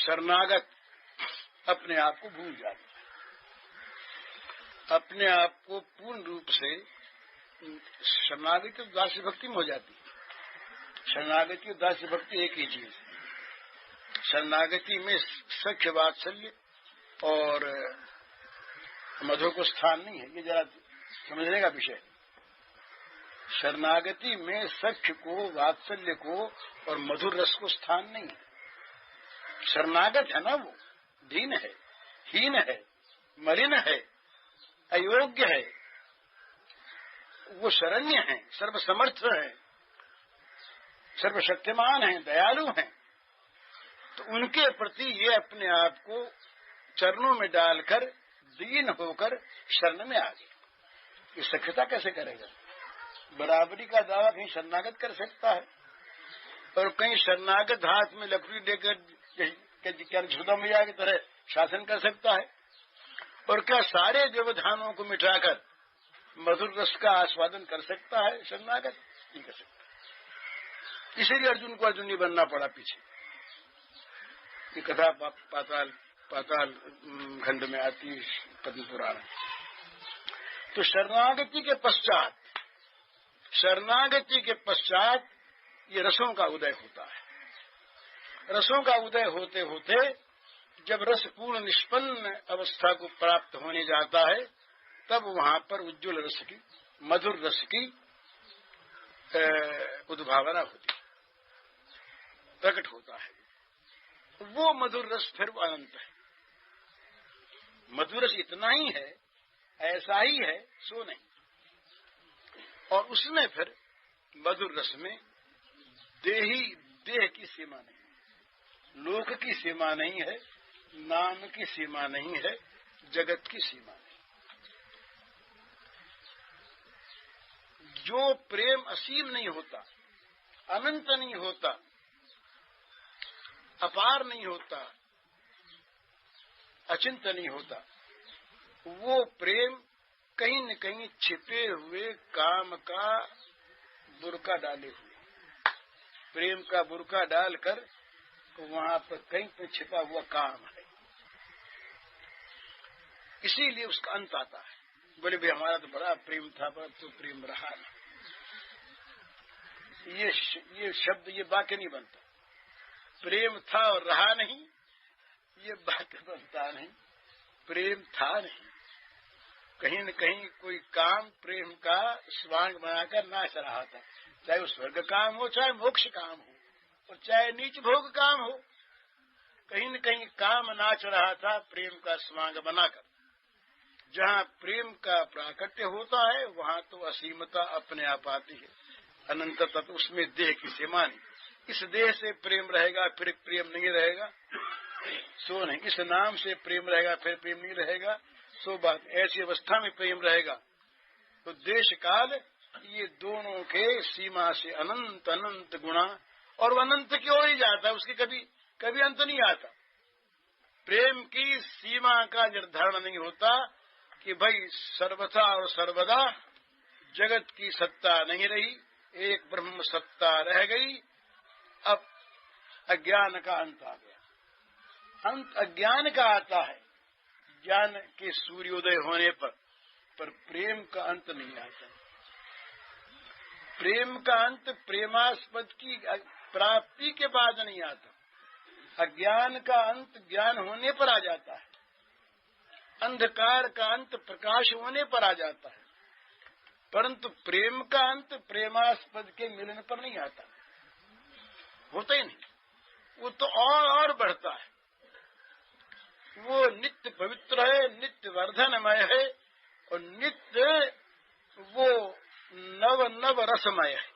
शरणागत अपने आप को भूल जाता है, अपने आप को पूर्ण रूप से शरणागति और दास्य भक्ति में हो जाती है। शरणागति और दास्य भक्ति एक ही चीज है। शरणागति में सख्य वात्सल्य और मधुर को स्थान नहीं है, ये जरा समझने का विषय। शरणागति में सख्य को, वात्सल्य को और मधुर रस को स्थान नहीं है। शरणागत है ना, वो दीन है, हीन है, मलिन है, अयोग्य है, वो शरण्य है, सर्वसमर्थ है, सर्वशक्तिमान है, दयालु हैं। तो उनके प्रति ये अपने आप को चरणों में डालकर दीन होकर शरण में आ गया। ये सख्यता कैसे करेगा? बराबरी का दावा कहीं शरणागत कर सकता है, और कहीं शरणागत हाथ में लकड़ी लेकर क्या झुदा मैया की तरह शासन कर सकता है? और क्या सारे व्यवधानों को मिटाकर मधुर रस का आस्वादन कर सकता है शरणागत? नहीं कर सकता। इसीलिए अर्जुन को अर्जुन नहीं बनना पड़ा पीछे। ये कथा पाताल खंड में आती है, पद्म पुराण। तो शरणागति के पश्चात ये रसों का उदय होता है। रसों का उदय होते होते जब रस पूर्ण निष्पन्न अवस्था को प्राप्त होने जाता है, तब वहां पर उज्ज्वल रस की, मधुर रस की उद्भावना होती है, प्रकट होता है। वो मधुर रस फिर अनंत है। मधुर रस इतना ही है, ऐसा ही है, सो नहीं। और उसमें फिर मधुर रस में देह की सीमा नहीं, लोक की सीमा नहीं है, नाम की सीमा नहीं है, जगत की सीमा नहीं। जो प्रेम असीम नहीं होता, अनंत नहीं होता, अपार नहीं होता, अचिंत नहीं होता, वो प्रेम कहीं न कहीं छिपे हुए काम का बुर्का डाले हुए, प्रेम का बुर्का डालकर वहां पर कहीं पर छिपा हुआ काम है। इसीलिए उसका अंत आता है। बोले भाई हमारा तो बड़ा प्रेम था, पर तो प्रेम रहा नहीं। ये शब्द, ये वाक्य नहीं बनता। प्रेम था और रहा नहीं, ये वाक्य बनता नहीं। प्रेम था नहीं, कहीं न कहीं कोई काम प्रेम का स्वांग बनाकर नाच रहा था, चाहे वो स्वर्ग काम हो, चाहे मोक्ष काम हो, और चाहे नीच भोग काम हो। कहीं न कहीं काम नाच रहा था प्रेम का स्वांग बनाकर। जहाँ प्रेम का प्राकट्य होता है वहाँ तो असीमता अपने आप आती है, अनंतता। तो उसमें देह की सीमा नहीं। इस देह से प्रेम रहेगा फिर प्रेम नहीं रहेगा, सो नहीं। इस नाम से प्रेम रहेगा फिर प्रेम नहीं रहेगा, सो बात। ऐसी अवस्था में प्रेम रहेगा तो देश काल ये दोनों के सीमा से अनंत अनंत गुणा, और वो अनंत की ओर ही जाता है, उसकी कभी अंत नहीं आता। प्रेम की सीमा का निर्धारण नहीं होता कि भाई सर्वथा और सर्वदा जगत की सत्ता नहीं रही, एक ब्रह्म सत्ता रह गई। अब अज्ञान का अंत आ गया। अंत अज्ञान का आता है ज्ञान के सूर्योदय होने पर प्रेम का अंत नहीं आता। प्रेम का अंत प्रेमास्पद की प्राप्ति के बाद नहीं आता। अज्ञान का अंत ज्ञान होने पर आ जाता है, अंधकार का अंत प्रकाश होने पर आ जाता है, परंतु प्रेम का अंत प्रेमास्पद के मिलन पर नहीं आता, होता ही नहीं। वो तो और बढ़ता है। वो नित्य पवित्र है, नित्य वर्धनमय है, और नित्य वो नव रसमय है,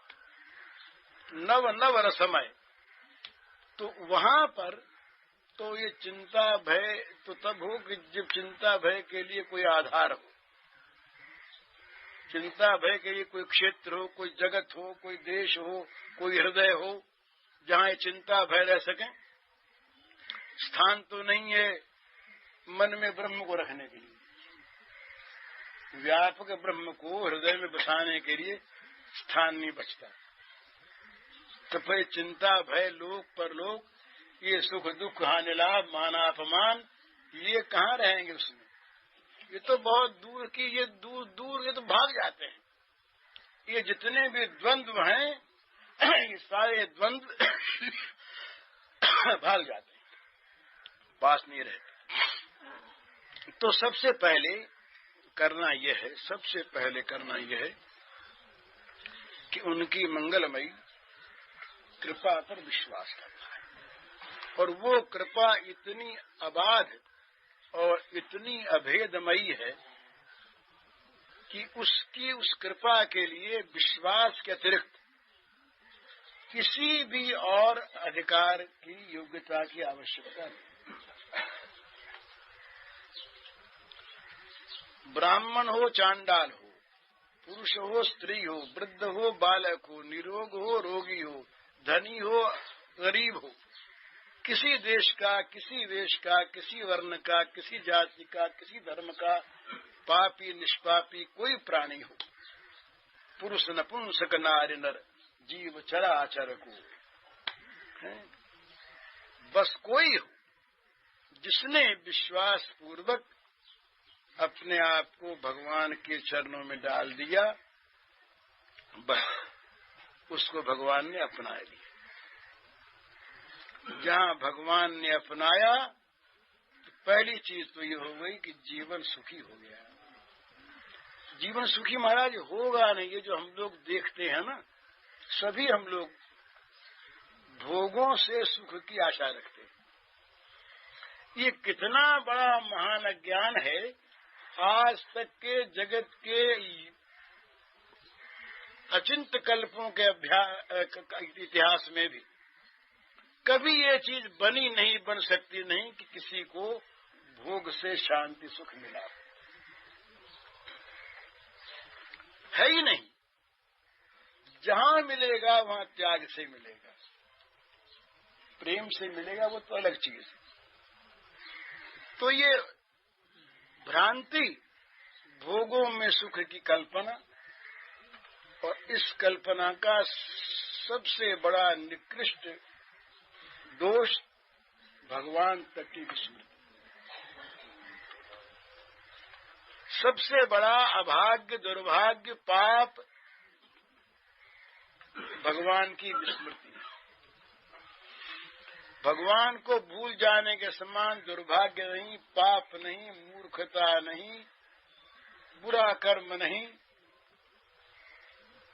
नव रसमय। तो वहां पर तो ये चिंता भय तो तब हो कि जब चिंता भय के लिए कोई आधार हो, चिंता भय के लिए कोई क्षेत्र हो, कोई जगत हो, कोई देश हो, कोई हृदय हो, जहाँ ये चिंता भय रह सके। स्थान तो नहीं है मन में ब्रह्म को रखने के लिए, व्यापक ब्रह्म को हृदय में बसाने के लिए स्थान नहीं बचता। तो फिर चिंता भय लोक परलोक ये सुख दुख हानि लाभ मान अपमान ये कहाँ रहेंगे उसमें। ये तो बहुत दूर की, ये दूर दूर ये तो भाग जाते हैं। ये जितने भी द्वंद्व हैं ये सारे द्वंद्व भाग जाते हैं, पास नहीं रहते। तो सबसे पहले करना यह है, सबसे पहले करना यह है कि उनकी मंगलमयी कृपा पर विश्वास करना है। और वो कृपा इतनी अबाध और इतनी अभेदमयी है कि उस कृपा के लिए विश्वास के अतिरिक्त किसी भी और अधिकार की योग्यता की आवश्यकता नहीं। ब्राह्मण हो चांडाल हो, पुरुष हो स्त्री हो, वृद्ध हो बालक हो, निरोग हो रोगी हो, धनी हो गरीब हो, किसी देश का, किसी वेश का, किसी वर्ण का, किसी जाति का, किसी धर्म का, पापी निष्पापी कोई प्राणी हो, पुरुष नपुंसक नारी नर जीव चराचर को, बस कोई हो जिसने विश्वास पूर्वक अपने आप को भगवान के चरणों में डाल दिया, बस उसको भगवान ने अपना लिया। जहाँ भगवान ने अपनाया तो पहली चीज तो ये हो गई कि जीवन सुखी हो गया। जीवन सुखी महाराज होगा नहीं। ये जो हम लोग देखते हैं ना, सभी हम लोग भोगों से सुख की आशा रखते हैं। ये कितना बड़ा महान अज्ञान है। आज तक के जगत के अचिंत कल्पों के इतिहास में भी कभी ये चीज बनी नहीं, बन सकती नहीं कि किसी को भोग से शांति सुख मिला, है ही नहीं। जहां मिलेगा वहां त्याग से मिलेगा, प्रेम से मिलेगा, वो तो अलग चीज है। तो ये भ्रांति, भोगों में सुख की कल्पना, और इस कल्पना का सबसे बड़ा निकृष्ट दोष भगवान तक की विस्मृति। सबसे बड़ा अभाग्य, दुर्भाग्य, पाप भगवान की विस्मृति। भगवान को भूल जाने के समान दुर्भाग्य नहीं, पाप नहीं, मूर्खता नहीं, बुरा कर्म नहीं।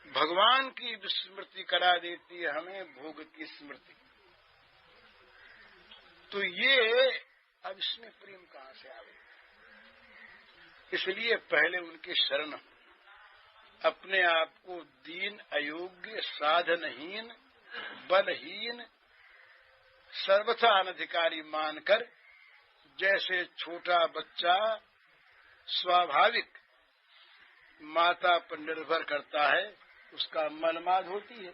भगवान की विस्मृति करा देती है हमें भोग की स्मृति। तो ये अब इसमें प्रेम कहाँ से आवे। इसलिए पहले उनके शरण, अपने आप को दीन, अयोग्य, साधनहीन, बलहीन, सर्वथा अनधिकारी मानकर, जैसे छोटा बच्चा स्वाभाविक माता पर निर्भर करता है, उसका मलमाद होती है,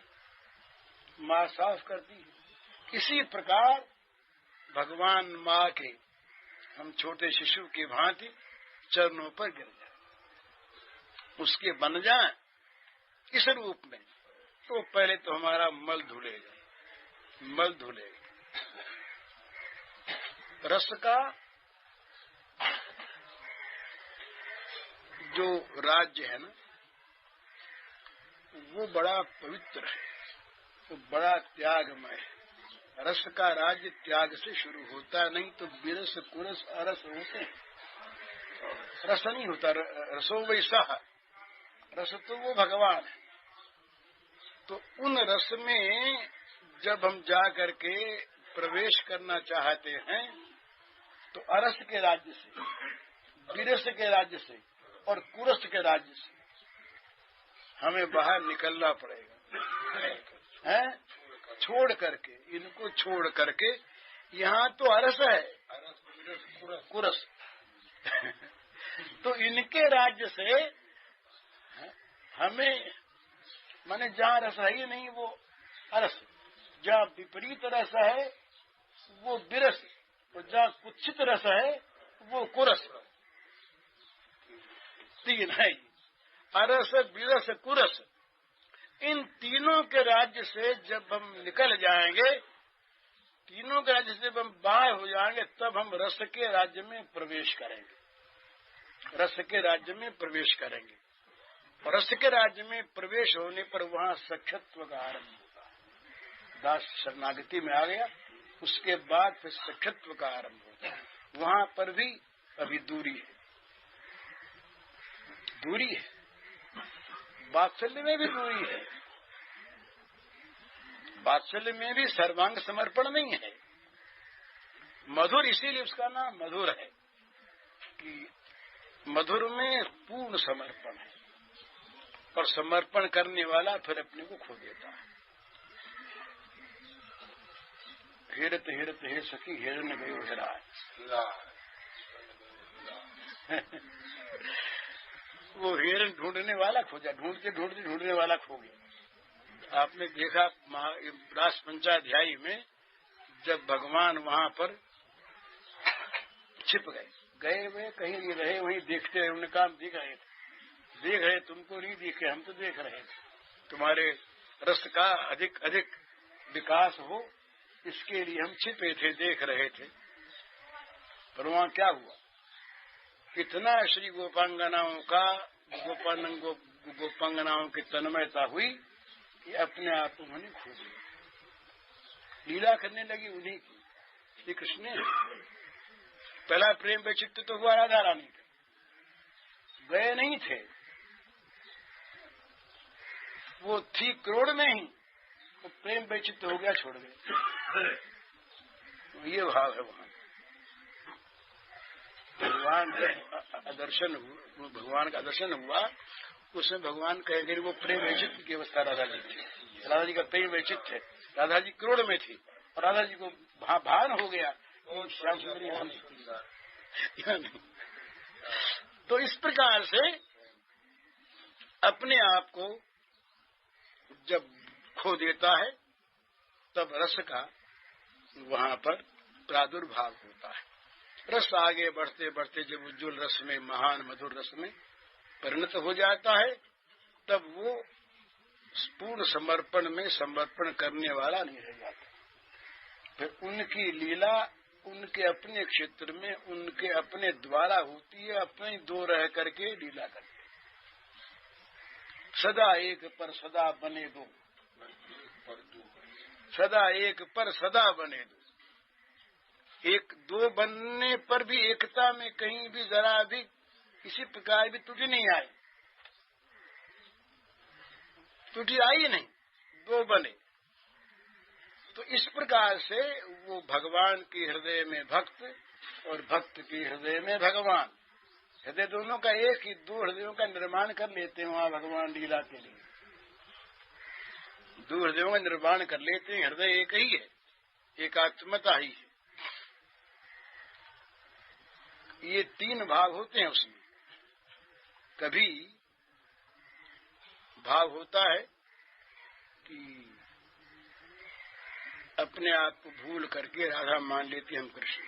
माँ साफ करती है, इसी प्रकार भगवान माँ के हम छोटे शिशु की भांति चरणों पर गिर जाए, उसके बन जाए इस रूप में। तो पहले तो हमारा मल धुलेगा, मल धुलेगा। रस का जो राज्य है ना, वो बड़ा पवित्र है, वो बड़ा त्यागमय है। रस का राज्य त्याग से शुरू होता, नहीं तो विरस कुरस अरस होते हैं। रस नहीं होता, रसो वैसा, रस तो वो भगवान है। तो उन रस में जब हम जा करके प्रवेश करना चाहते हैं तो अरस के राज्य से, विरस के राज्य से और कुरस के राज्य से हमें बाहर निकलना पड़ेगा, है? छोड़ करके, इनको छोड़ करके। यहाँ तो अरस है, कुरस तो इनके राज्य से हमें, माने जहाँ रस है ही नहीं वो अरस, जहाँ विपरीत रस है वो विरस, और जहाँ कुत्सित रस है वो कुरस। तीन है, अरस, विरस, कुरस। इन तीनों के राज्य से जब हम निकल जाएंगे तीनों के राज्य से हम बाहर हो जाएंगे तब हम रस के राज्य में प्रवेश करेंगे। रस के राज्य में प्रवेश करेंगे और रस के राज्य में प्रवेश होने पर वहां सख्यत्व का आरंभ होगा। दास शरणागति में आ गया, उसके बाद फिर सख्यत्व का आरंभ होता है। वहां पर भी अभी दूरी है, दूरी है। वात्सल्य में भी दूरी है, वात्सल्य में भी सर्वांग समर्पण नहीं है। मधुर इसीलिए उसका नाम मधुर है कि मधुर में पूर्ण समर्पण है और समर्पण करने वाला फिर अपने को खो देता है। हिरत हिरत हे सखी हिरन गयो हिराय, वो हिरन ढूंढने वाला खोजा, ढूंढते ढूंढते ढूंढने वाला खो गया। आपने देखा रास पंचाध्यायी में जब भगवान वहां पर छिप गए वे कहीं नहीं रहे, वहीं देखते रहे। उन्होंने कहा देख रहे तुमको नहीं दिखे, हम तो देख रहे थे। तुम्हारे रस का अधिक अधिक विकास हो इसके लिए हम छिपे थे, देख रहे थे। पर वहां क्या हुआ, कितना श्री गोपांगनाओं का गोपांगनाओं की तन्मयता हुई कि अपने आप उन्होंने खो दिया। लीला करने लगी उन्हीं की, श्री कृष्ण ने। पहला प्रेम वैचित्य तो हुआ राधा रानी का, गए नहीं थे, वो थी क्रोध में ही, तो प्रेम वैचित्य हो गया, छोड़ गए। ये भाव है वहां। भगवान का दर्शन हुआ, भगवान का दर्शन हुआ, उसमें भगवान कहेंगे वो प्रेम वैचित्य की अवस्था राधा जी थी। राधा जी का प्रेम वैचित्य, राधा जी क्रोध में थी और राधा जी को भान हो गया श्याम सुंदरी नाम नहीं। तो इस प्रकार से अपने आप को जब खो देता है तब रस का वहां पर प्रादुर्भाव होता है। रस आगे बढ़ते बढ़ते जब उज्ज्वल रस में, महान मधुर रस में परिणत हो जाता है तब वो पूर्ण समर्पण में समर्पण करने वाला नहीं रह जाता। फिर उनकी लीला उनके अपने क्षेत्र में, उनके अपने द्वारा होती है, अपने दो रह करके लीला करते। सदा एक पर सदा बने दो, सदा एक पर सदा बने दो। एक दो बनने पर भी एकता में कहीं भी जरा भी किसी प्रकार भी त्रुटि नहीं आई, त्रुटि आई नहीं, दो बने। तो इस प्रकार से वो भगवान के हृदय में भक्त और भक्त के हृदय में भगवान, हृदय दोनों का एक ही, दो हृदयों का निर्माण कर लेते हैं वहां भगवान लीला के लिए। दो हृदयों का निर्माण कर लेते हैं, हृदय एक ही है, एकात्मता ही है। ये तीन भाव होते हैं उसमें। कभी भाव होता है कि अपने आप को भूल करके राधा मान लेते हम कृष्ण,